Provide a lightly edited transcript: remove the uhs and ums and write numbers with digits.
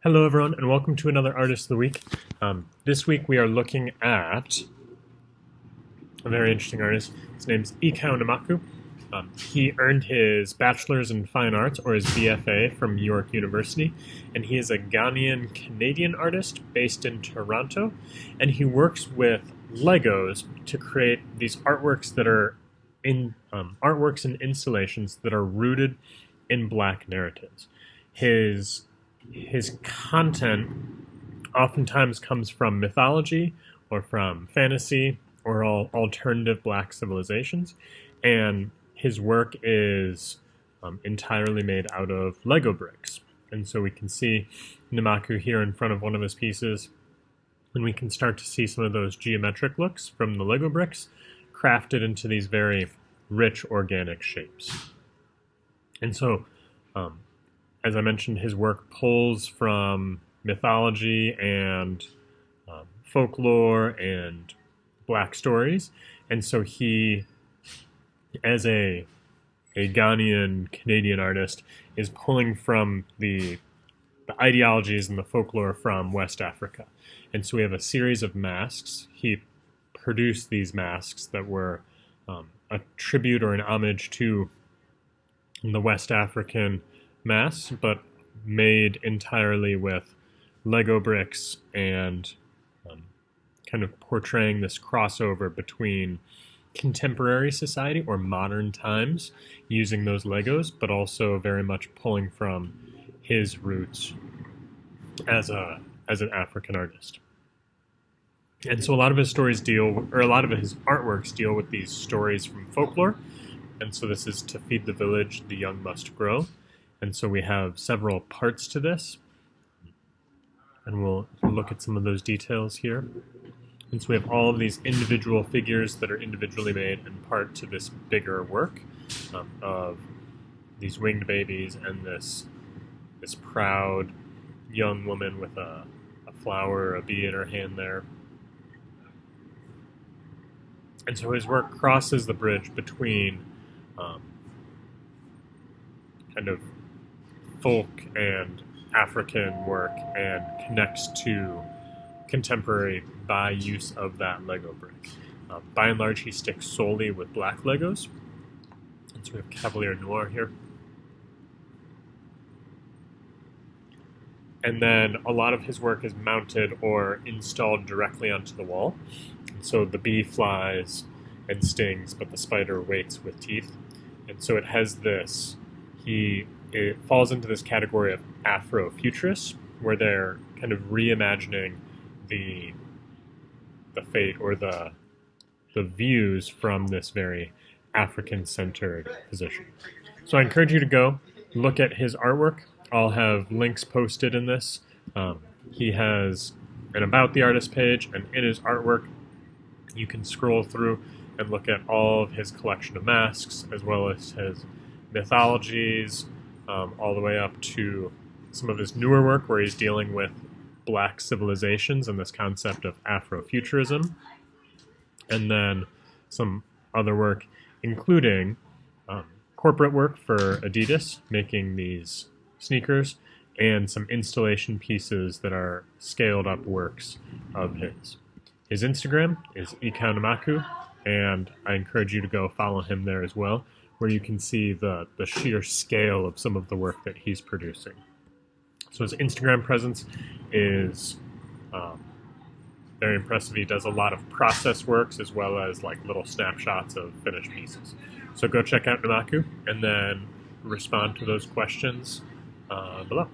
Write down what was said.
Hello everyone and welcome to another Artist of the Week. This week we are looking at a very interesting artist. His name's Ekow Nimako. He earned his Bachelor's in Fine Arts, or his BFA, from York University, and he is a Ghanaian-Canadian artist based in Toronto, and he works with Legos to create these artworks that are artworks and installations that are rooted in Black narratives. His content oftentimes comes from mythology or from fantasy or alternative Black civilizations, and his work is entirely made out of Lego bricks. And so we can see Nimako here in front of one of his pieces, and we can start to see some of those geometric looks from the Lego bricks crafted into these very rich organic shapes. And so as I mentioned, his work pulls from mythology and folklore and Black stories, and so he, as a Ghanaian Canadian artist, is pulling from the ideologies and the folklore from West Africa. And so we have a series of masks. He produced these masks that were a tribute or an homage to the West African masks, but made entirely with Lego bricks and kind of portraying this crossover between contemporary society or modern times using those Legos, but also very much pulling from his roots as an African artist. And so a lot of his stories a lot of his artworks deal with these stories from folklore. And so this is To Feed the Village, the Young Must Grow. And so we have several parts to this, and we'll look at some of those details here. And so we have all of these individual figures that are individually made and part to this bigger work of these winged babies and this proud young woman with a flower or a bee in her hand there. And so his work crosses the bridge between kind of folk and African work and connects to contemporary by use of that Lego brick. By and large, he sticks solely with Black Legos. And so we have Cavalier Noir here. And then a lot of his work is mounted or installed directly onto the wall. And so the bee flies and stings, but the spider waits with teeth. And so it has this, it falls into this category of Afrofuturists, where they're kind of reimagining the fate or the views from this very African-centered position. So I encourage you to go look at his artwork. I'll have links posted in this. He has an About the Artist page, and in his artwork you can scroll through and look at all of his collection of masks, as well as his mythologies, all the way up to some of his newer work where he's dealing with Black civilizations and this concept of Afrofuturism, and then some other work, including corporate work for Adidas, making these sneakers, and some installation pieces that are scaled up works of his. His Instagram is Ekow Nimako, and I encourage you to go follow him there as well, where you can see the sheer scale of some of the work that he's producing. So his Instagram presence is very impressive. He does a lot of process works as well as like little snapshots of finished pieces. So go check out Nimako and then respond to those questions below.